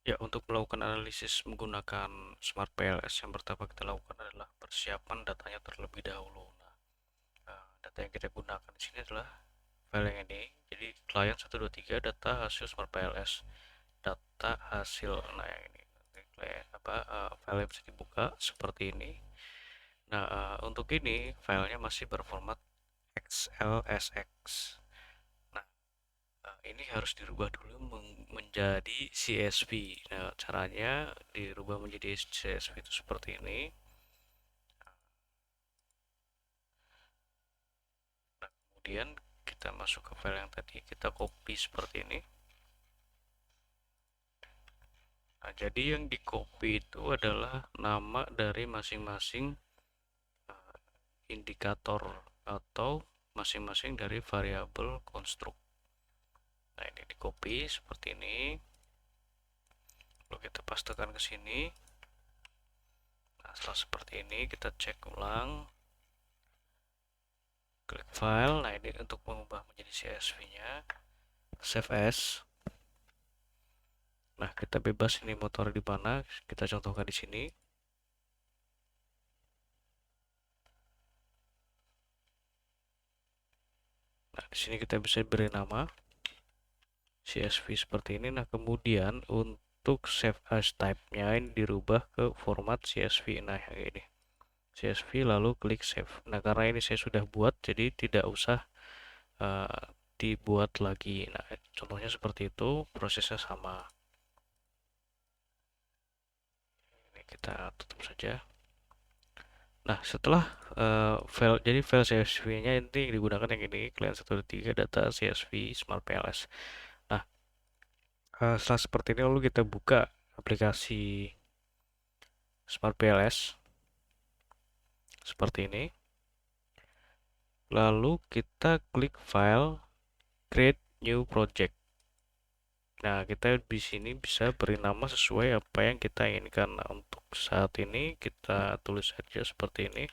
Ya, untuk melakukan analisis menggunakan Smart PLS, yang pertama kita lakukan adalah persiapan datanya terlebih dahulu. Nah, data yang kita gunakan di sini adalah file yang ini. Jadi client 123 data hasil Smart PLS, data hasil. Nah, yang ini file yang bisa dibuka seperti ini. Nah, untuk ini filenya masih berformat XLSX. Nah, ini harus dirubah dulu menjadi CSV. Nah, caranya dirubah menjadi CSV itu seperti ini. Nah, kemudian kita masuk ke file yang tadi, kita copy seperti ini. Nah, jadi yang di copy itu adalah nama dari masing-masing indikator atau masing-masing dari variabel konstruk. Nah, ini di copy seperti ini. Lalu kita pastekan ke sini. Nah, setelah seperti ini kita cek ulang, klik file. Nah, ini untuk mengubah menjadi CSV-nya, save as. Nah, kita bebas ini motor di mana, kita contohkan di sini. Nah, di sini kita bisa beri nama CSV seperti ini. Nah, kemudian untuk save as type-nya ini dirubah ke format CSV. Nah, yang ini CSV lalu klik save. Nah, karena ini saya sudah buat, jadi tidak usah uh, dibuat lagi. Nah, contohnya seperti itu, prosesnya sama. Ini kita tutup saja. Nah, setelah jadi file CSV-nya ini digunakan yang ini, client 123 data CSV Smart PLS. Nah, setelah seperti ini lalu kita buka aplikasi Smart PLS seperti ini. Lalu kita klik file, create new project. Nah, kita di sini bisa beri nama sesuai apa yang kita inginkan. Nah, untuk saat ini kita tulis saja seperti ini,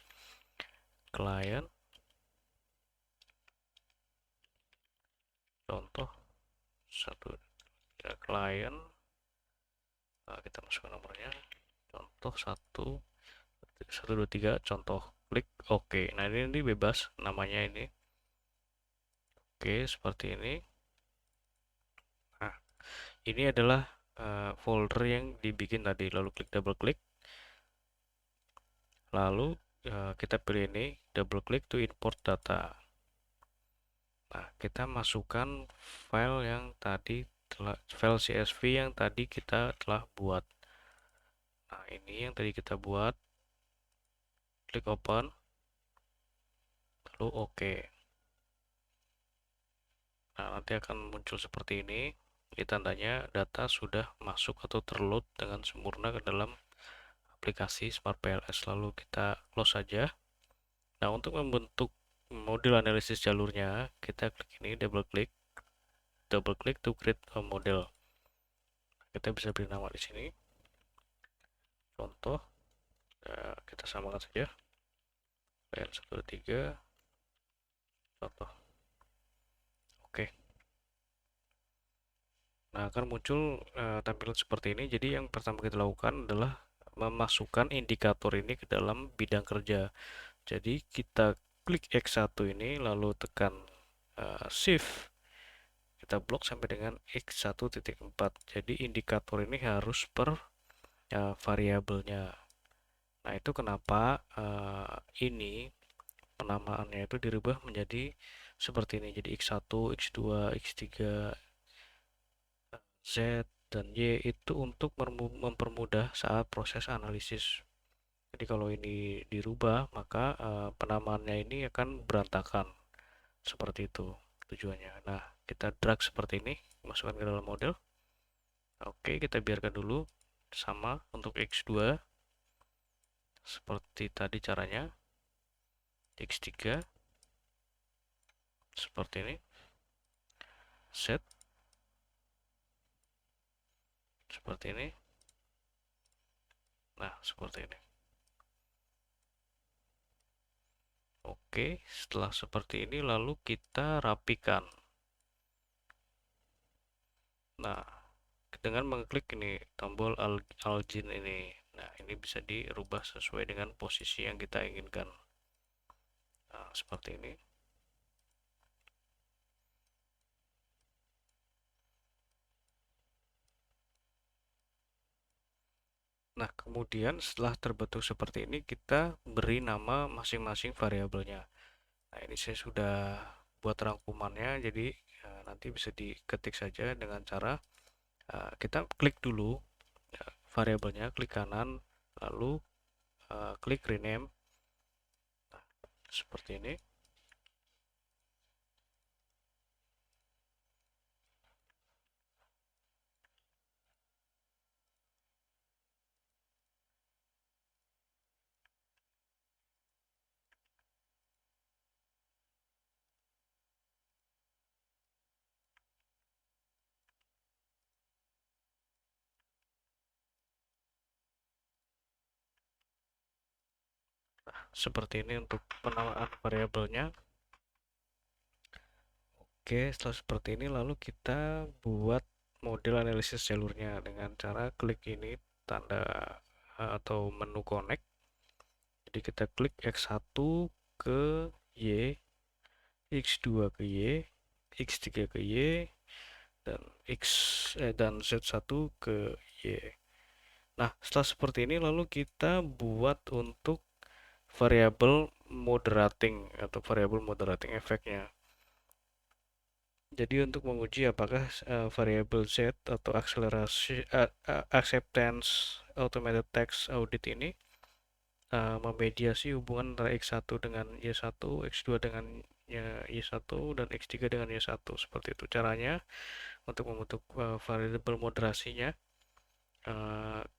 client, contoh satu ya, client. Nah, kita masukkan nomornya, contoh satu satu dua tiga, contoh, klik OK. Nah, ini bebas namanya ini. Oke, seperti ini. Nah, ini adalah folder yang dibikin tadi. Lalu klik double klik. Lalu kita pilih ini, double klik to import data. Nah, kita masukkan file yang tadi file CSV yang tadi kita telah buat. Nah, ini yang tadi kita buat. Klik open. Lalu OK. Nah, nanti akan muncul seperti ini. Ini tandanya data sudah masuk atau terload dengan sempurna ke dalam aplikasi Smart PLS. Lalu kita close saja. Nah, untuk membentuk model analisis jalurnya, kita klik ini, double click to create a model. Kita bisa beri nama di sini. Contoh, kita samakan saja. Layan 123, contoh. Oke. Nah, akan muncul tampilan seperti ini. Jadi yang pertama kita lakukan adalah memasukkan indikator ini ke dalam bidang kerja. Jadi kita klik X1 ini, lalu tekan Shift. Kita blok sampai dengan X1.4. Jadi indikator ini harus per variabelnya. Nah, itu kenapa ini penamaannya itu dirubah menjadi seperti ini. Jadi X1, X2, X3, Z, dan Y itu untuk mempermudah saat proses analisis. Jadi kalau ini dirubah, maka penamaannya ini akan berantakan. Seperti itu tujuannya. Nah, kita drag seperti ini, masukkan ke dalam model. Oke, kita biarkan dulu sama untuk X2. Seperti tadi caranya. X3 seperti ini. Set seperti ini. Nah, seperti ini. Oke, setelah seperti ini lalu kita rapikan. Nah, dengan mengklik ini tombol Algin ini. Nah, ini bisa dirubah sesuai dengan posisi yang kita inginkan. Nah, seperti ini. Nah, kemudian setelah terbentuk seperti ini, kita beri nama masing-masing variabelnya. Nah, ini saya sudah buat rangkumannya, jadi nanti bisa diketik saja dengan cara kita klik dulu variabelnya, klik kanan, lalu klik rename. Nah, seperti ini. Seperti ini untuk penamaan variabelnya. Oke, setelah seperti ini lalu kita buat model analisis jalurnya dengan cara klik ini tanda atau menu connect. Jadi kita klik X1 ke Y, X2 ke Y, X3 ke Y, dan dan Z1 ke Y. Nah, setelah seperti ini lalu kita buat untuk variabel moderating atau variabel moderating efeknya. Jadi untuk menguji apakah variabel Z atau akselerasi acceptance automated text audit ini memediasi hubungan antara X1 dengan Y1, X2 dengan Y1, dan X3 dengan Y1. Seperti itu caranya untuk membentuk variabel moderasinya.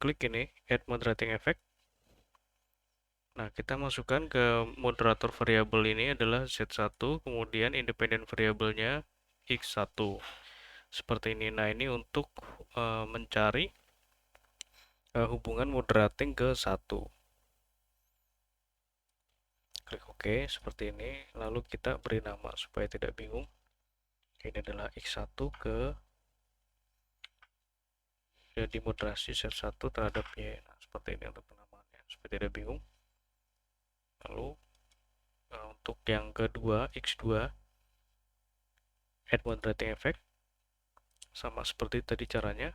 Klik ini add moderating effect. Nah, kita masukkan ke moderator variabel ini adalah Z1, kemudian independent variabelnya X1. Seperti ini. Nah, ini untuk mencari hubungan moderating ke 1. Klik OK seperti ini. Lalu kita beri nama supaya tidak bingung. Ini adalah X1 ke dimoderasi Z1 terhadap Y. Nah, seperti ini untuk penamaannya supaya tidak bingung. Lalu untuk yang kedua X2 add moderating effect sama seperti tadi caranya.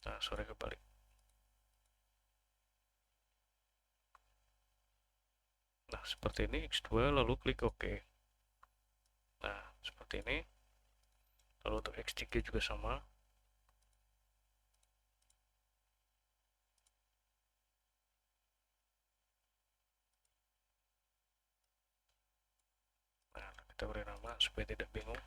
Nah, sorry kebalik. Nah, seperti ini X2 lalu klik OK. Nah, seperti ini. Lalu untuk X3 juga sama. Nah, kita beri nama supaya tidak bingung.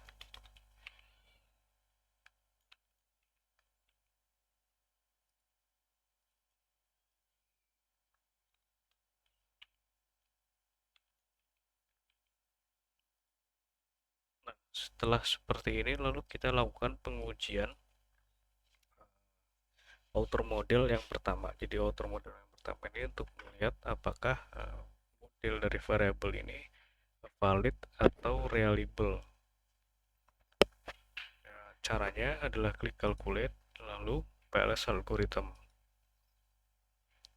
Nah, setelah seperti ini lalu kita lakukan pengujian outer model yang pertama. Jadi outer model yang pertama ini untuk melihat apakah model dari variabel ini valid atau reliable. Nah, caranya adalah klik calculate lalu PLS algorithm.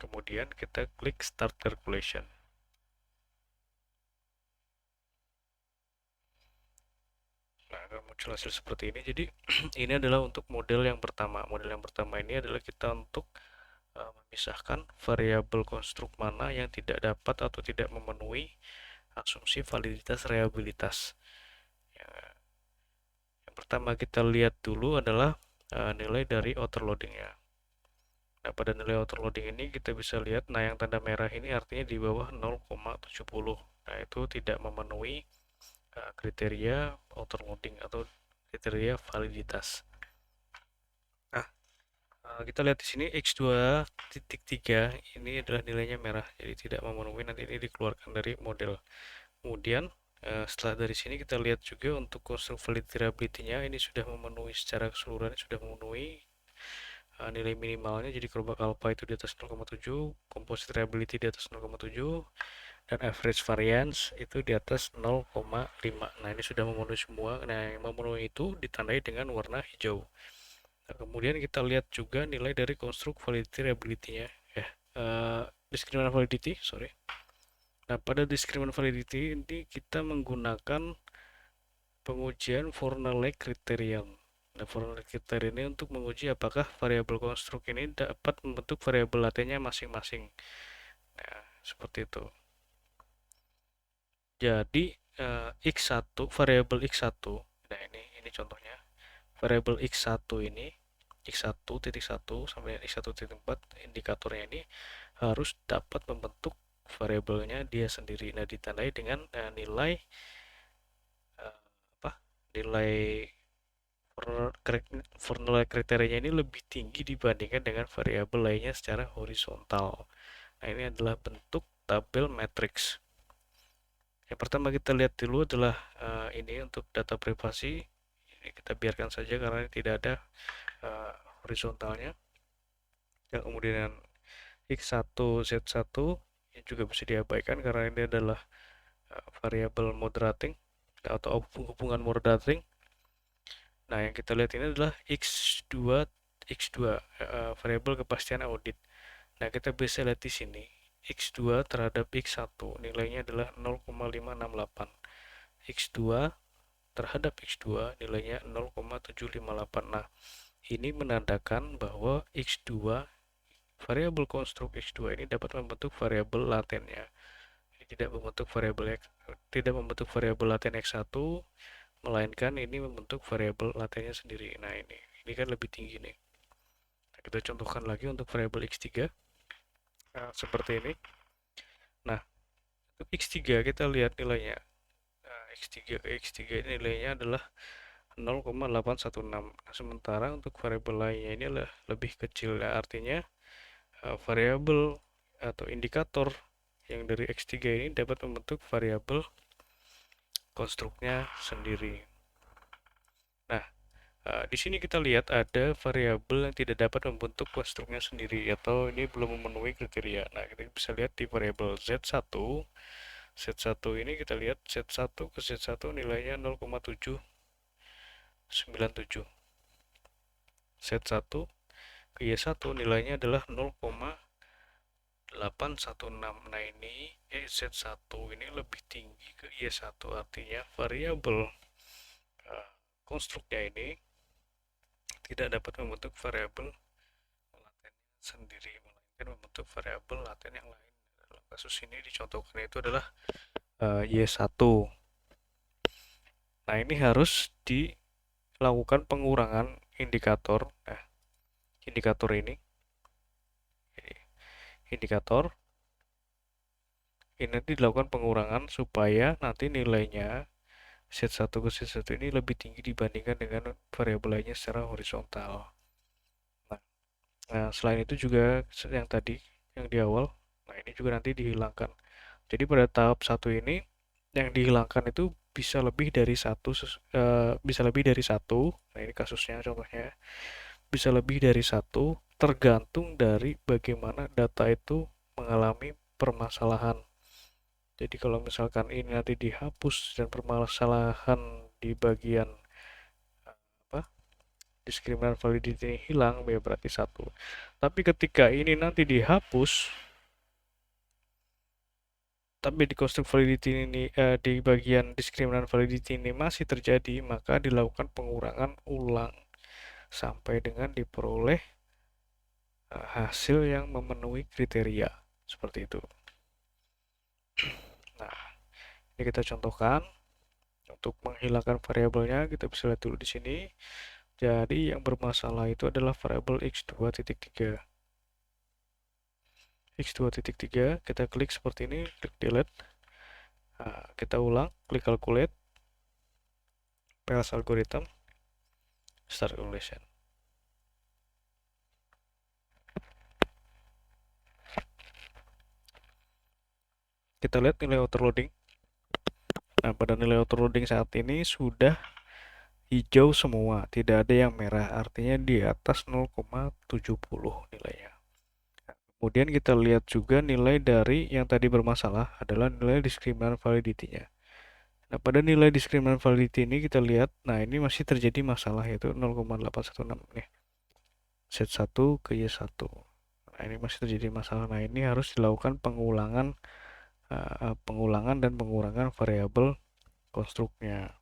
Kemudian kita klik start calculation. Nah, akan muncul hasil seperti ini. Jadi ini adalah untuk model yang pertama. Model yang pertama ini adalah kita untuk memisahkan variabel konstruk mana yang tidak dapat atau tidak memenuhi asumsi validitas reliabilitas. Yang pertama kita lihat dulu adalah nilai dari overloadingnya. Nah, pada nilai overloading ini kita bisa lihat, nah yang tanda merah ini artinya di bawah 0,70. Nah, itu tidak memenuhi kriteria overloading atau kriteria validitas. Nah, kita lihat di sini X2.3 ini adalah nilainya merah, jadi tidak memenuhi, nanti ini dikeluarkan dari model. Kemudian setelah dari sini kita lihat juga untuk konstruk validity-nya ini sudah memenuhi secara keseluruhan, sudah memenuhi nilai minimalnya. Jadi kerbau alpha itu di atas 0,7, composite reliability di atas 0,7, dan average variance itu di atas 0,5. Nah, ini sudah memenuhi semua. Nah, yang memenuhi itu ditandai dengan warna hijau. Nah, kemudian kita lihat juga nilai dari konstruk validity reliability-nya. Discriminant validity, sorry. Nah, pada discriminant validity ini kita menggunakan pengujian Fornelli criterion. Nah, Fornelli criterion ini untuk menguji apakah variabel konstruk ini dapat membentuk variabel latennya masing-masing. Nah, seperti itu. Jadi x1 variabel x1. Nah, ini contohnya. Variabel x1 ini x1.1 sampai x1.4 indikatornya ini harus dapat membentuk variabelnya dia sendiri. Nah, ditandai dengan nilai nilai Fornelli kriterianya ini lebih tinggi dibandingkan dengan variabel lainnya secara horizontal. Nah, ini adalah bentuk tabel matriks. Yang pertama kita lihat dulu adalah ini untuk data privasi. Ini kita biarkan saja karena tidak ada horizontalnya. Yang kemudian x1 z1 ini juga bisa diabaikan karena ini adalah variabel moderating atau hubungan moderating. Nah, yang kita lihat ini adalah x2 variabel kepastian audit. Nah, kita bisa lihat di sini x2 terhadap x1 nilainya adalah 0,568. x2 terhadap x2 nilainya 0,758. Nah, ini menandakan bahwa x2 variabel konstruk x2 ini dapat membentuk variabel latennya. Tidak membentuk variabel laten x1, melainkan ini membentuk variabel latennya sendiri. Nah, ini kan lebih tinggi nih. Nah, kita contohkan lagi untuk variabel x3. Nah, seperti ini. Nah, untuk x3 kita lihat nilainya. Nah, x3 ini nilainya adalah 0,816. Sementara untuk variabel lainnya ini adalah lebih kecil. Ya, artinya variabel atau indikator yang dari x3 ini dapat membentuk variabel konstruknya sendiri. Nah, di sini kita lihat ada variabel yang tidak dapat membentuk konstruknya sendiri atau ini belum memenuhi kriteria. Nah, kita bisa lihat di variabel z1. Z1 ini kita lihat Z1 ke Z1 nilainya 0,797. Z1 ke Y1 nilainya adalah 0,816. Nah, ini Z1 ini lebih tinggi ke Y1, artinya variabel konstruknya ini tidak dapat membentuk variabel laten sendiri, melainkan membentuk variabel laten yang lain. Dalam kasus ini dicontohkan itu adalah Y1. Nah, ini harus dilakukan pengurangan indikator. Nah, indikator ini nanti dilakukan pengurangan supaya nanti nilainya Z1 ke Z1 ini lebih tinggi dibandingkan dengan variabel lainnya secara horizontal. Nah, selain itu juga yang tadi yang di awal, nah ini juga nanti dihilangkan. Jadi pada tahap 1 ini yang dihilangkan itu bisa lebih dari satu. Nah, ini kasusnya contohnya bisa lebih dari satu, tergantung dari bagaimana data itu mengalami permasalahan. Jadi kalau misalkan ini nanti dihapus dan permasalahan di bagian diskriminan validity hilang, ya berarti satu. Tapi ketika ini nanti dihapus, tapi di konstruk validity ini di bagian diskriminan validity ini masih terjadi, maka dilakukan pengurangan ulang sampai dengan diperoleh hasil yang memenuhi kriteria seperti itu. Nah, ini kita contohkan untuk menghilangkan variabelnya. Kita bisa lihat dulu di sini. Jadi yang bermasalah itu adalah variabel x2.3. x2.3 kita klik seperti ini, klik delete. Nah, kita ulang, klik calculate, Pels algorithm, start calculation. Kita lihat nilai autoloading. Nah, pada nilai autoloading saat ini sudah hijau semua, tidak ada yang merah, artinya di atas 0,70 nilainya. Nah, kemudian kita lihat juga nilai dari yang tadi bermasalah adalah nilai diskriminan validity-nya. Nah, pada nilai diskriminan validity ini kita lihat, nah ini masih terjadi masalah yaitu 0,816 nih. Z1 ke Y1. Nah, ini masih terjadi masalah. Nah, ini harus dilakukan pengulangan dan pengurangan variabel konstruknya.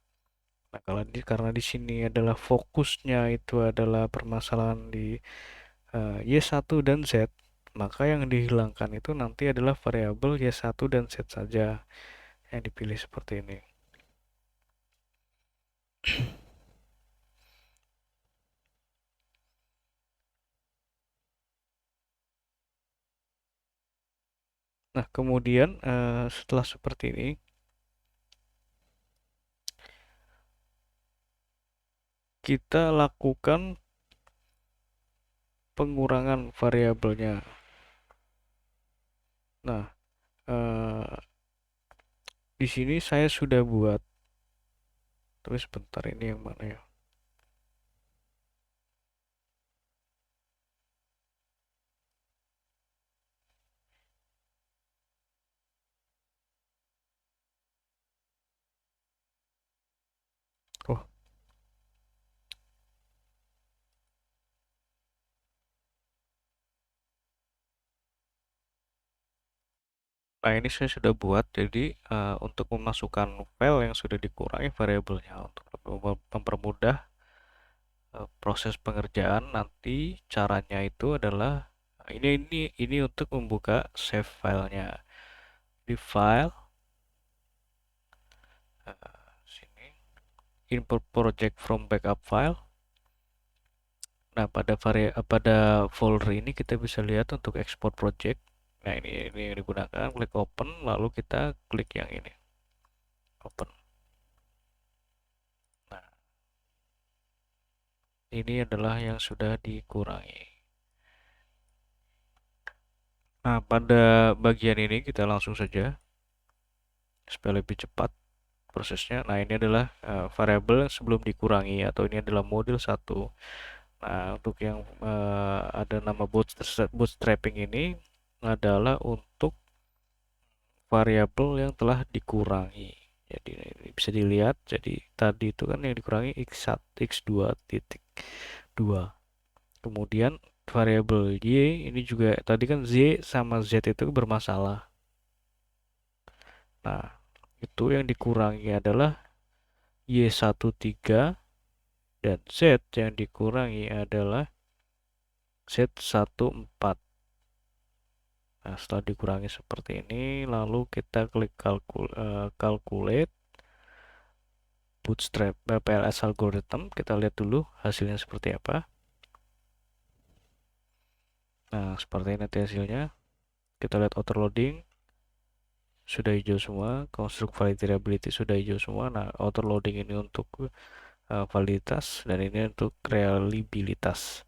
Nah, kalau karena di sini adalah fokusnya itu adalah permasalahan di Y1 dan Z, maka yang dihilangkan itu nanti adalah variabel Y1 dan Z saja yang dipilih seperti ini. Nah, kemudian setelah seperti ini, kita lakukan pengurangan variabelnya. Nah, di sini saya sudah buat, tapi sebentar ini yang mana ya? Oh, nah ini saya sudah buat. Jadi untuk memasukkan file yang sudah dikurangi variabelnya untuk mempermudah proses pengerjaan, nanti caranya itu adalah ini untuk membuka save filenya di file sini, import project from backup file. Nah, pada folder ini kita bisa lihat untuk export project. Nah, ini yang digunakan, klik open, lalu kita klik yang ini, open. Nah, ini adalah yang sudah dikurangi. Nah, pada bagian ini kita langsung saja supaya lebih cepat prosesnya. Nah, ini adalah variabel sebelum dikurangi, atau ini adalah model 1. Nah, untuk yang ada nama bootstrapping ini adalah untuk variabel yang telah dikurangi. Jadi ini bisa dilihat, jadi tadi itu kan yang dikurangi x1, x2 titik 2. Kemudian variabel y ini juga tadi kan z sama z itu bermasalah. Nah, itu yang dikurangi adalah y13 dan z yang dikurangi adalah z14. Nah, setelah dikurangi seperti ini, lalu kita klik calculate bootstrap PLS algorithm. Kita lihat dulu hasilnya seperti apa. Nah, seperti ini nanti hasilnya. Kita lihat outer loading sudah hijau semua, construct validity sudah hijau semua. Nah, outer loading ini untuk validitas dan ini untuk reliabilitas.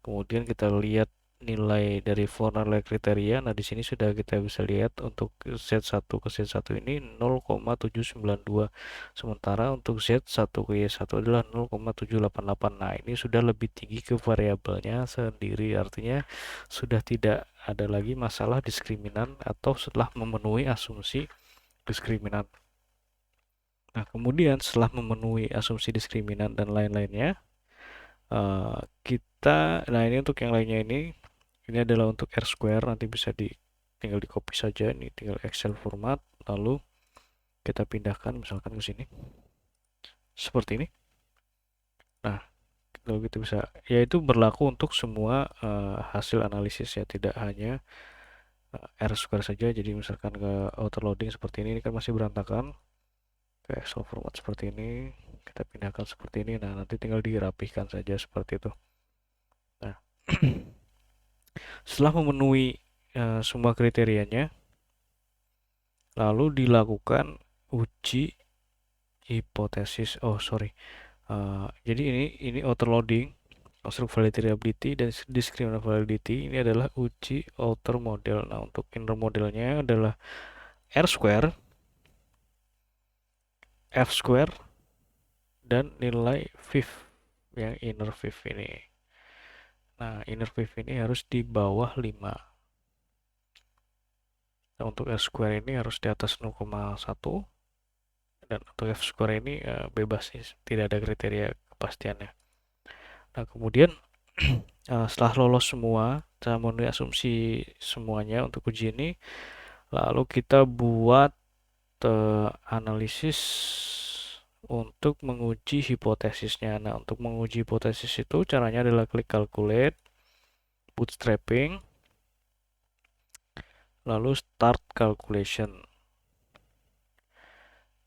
Kemudian kita lihat nilai dari nilai kriteria. Nah, di sini sudah kita bisa lihat untuk Z1 ke Z1 ini 0,792. Sementara untuk Z1 ke Y1 adalah 0,788. Nah, ini sudah lebih tinggi ke variabelnya sendiri. Artinya sudah tidak ada lagi masalah diskriminan atau setelah memenuhi asumsi diskriminan. Nah, kemudian setelah memenuhi asumsi diskriminan dan lain-lainnya, nah ini untuk yang lainnya ini adalah untuk R square, nanti bisa tinggal di copy saja, ini tinggal Excel format, lalu kita pindahkan misalkan ke sini seperti ini. Nah, lalu kita bisa, yaitu berlaku untuk semua hasil analisis ya, tidak hanya R square saja. Jadi misalkan ke auto loading seperti ini kan masih berantakan, ke Excel format seperti ini, kita pindahkan seperti ini. Nah, nanti tinggal dirapihkan saja seperti itu. Nah, setelah memenuhi semua kriterianya, lalu dilakukan uji hipotesis. Oh, sorry. Jadi ini outer loading, construct validity dan discriminant validity ini adalah uji outer model. Nah, untuk inner modelnya adalah R square, F square, dan nilai VIF yang inner VIF ini. Nah, inner VIF ini harus di bawah 5. Nah, untuk R square ini harus di atas 0,1, dan untuk F square ini bebas sih, tidak ada kriteria kepastiannya. Nah, kemudian Setelah lolos semua, kita memenuhi asumsi semuanya untuk uji ini, lalu kita buat analisis untuk menguji hipotesisnya. Nah, untuk menguji hipotesis itu caranya adalah klik calculate, bootstrapping, lalu start calculation.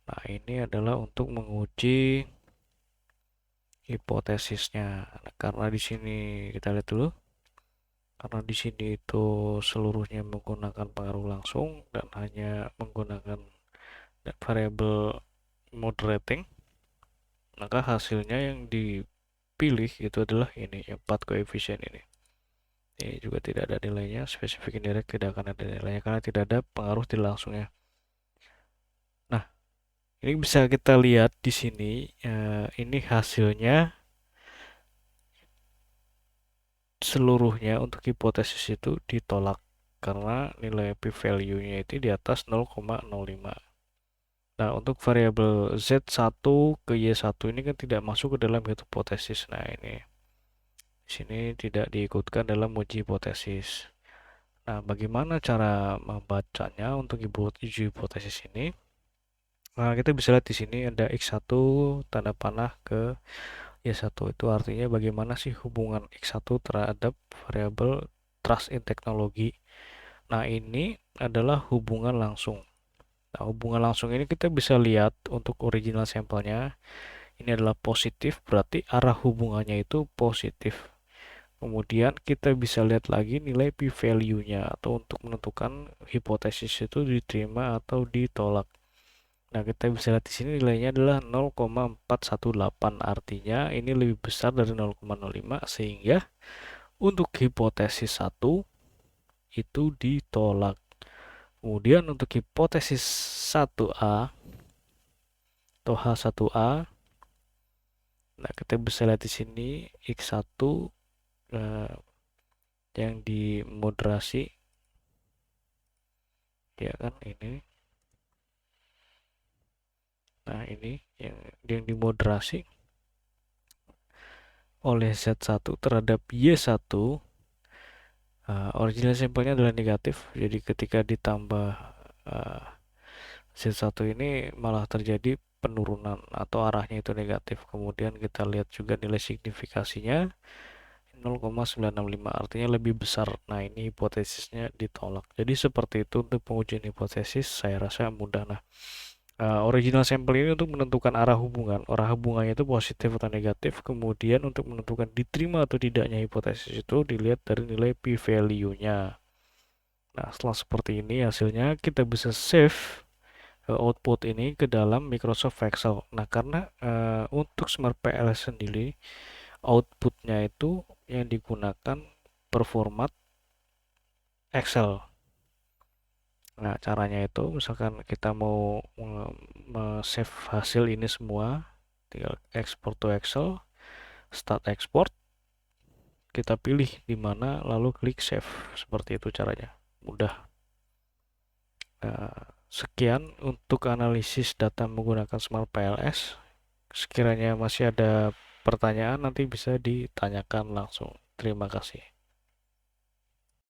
Nah, ini adalah untuk menguji hipotesisnya. Nah, karena di sini kita lihat dulu, karena di sini itu seluruhnya menggunakan pengaruh langsung dan hanya menggunakan variabel moderating, maka hasilnya yang dipilih itu adalah ini, 4 koefisien ini. Ini juga tidak ada nilainya, spesifik indirect tidak akan ada nilainya karena tidak ada pengaruh tidak langsungnya. Nah, ini bisa kita lihat di sini, ini hasilnya seluruhnya untuk hipotesis itu ditolak karena nilai p-value-nya itu di atas 0,05. Nah, untuk variabel Z1 ke Y1 ini kan tidak masuk ke dalam hipotesis. Nah, ini di sini tidak diikutkan dalam uji hipotesis. Nah, bagaimana cara membacanya untuk uji hipotesis ini? Nah, kita bisa lihat di sini ada X1 tanda panah ke Y1. Itu artinya bagaimana sih hubungan X1 terhadap variabel trust in teknologi. Nah, ini adalah hubungan langsung. Nah, hubungan langsung ini kita bisa lihat untuk original sampelnya. Ini adalah positif, berarti arah hubungannya itu positif. Kemudian kita bisa lihat lagi nilai p-value-nya atau untuk menentukan hipotesis itu diterima atau ditolak. Nah, kita bisa lihat di sini nilainya adalah 0,418. Artinya ini lebih besar dari 0,05 sehingga untuk hipotesis 1 itu ditolak. Kemudian untuk hipotesis 1A atau H1A, nah kita bisa lihat di sini X1 yang dimoderasi, ya kan ini. Nah, ini yang dimoderasi oleh Z1 terhadap Y1, original sampelnya adalah negatif. Jadi ketika ditambah Z1 ini malah terjadi penurunan atau arahnya itu negatif. Kemudian kita lihat juga nilai signifikasinya 0,965, artinya lebih besar. Nah, ini hipotesisnya ditolak. Jadi seperti itu untuk pengujian hipotesis, saya rasa mudah. Nah, original sampel ini untuk menentukan arah hubungan. Arah hubungannya itu positif atau negatif. Kemudian untuk menentukan diterima atau tidaknya hipotesis itu dilihat dari nilai p-value-nya. Nah, setelah seperti ini hasilnya kita bisa save output ini ke dalam Microsoft Excel. Nah, karena untuk Smart PLS sendiri outputnya itu yang digunakan berformat Excel. Nah, caranya itu misalkan kita mau save hasil ini semua, tinggal export to Excel, start export, kita pilih di mana lalu klik save. Seperti itu caranya, mudah. Sekian untuk analisis data menggunakan Smart PLS. Sekiranya masih ada pertanyaan nanti bisa ditanyakan langsung. Terima kasih.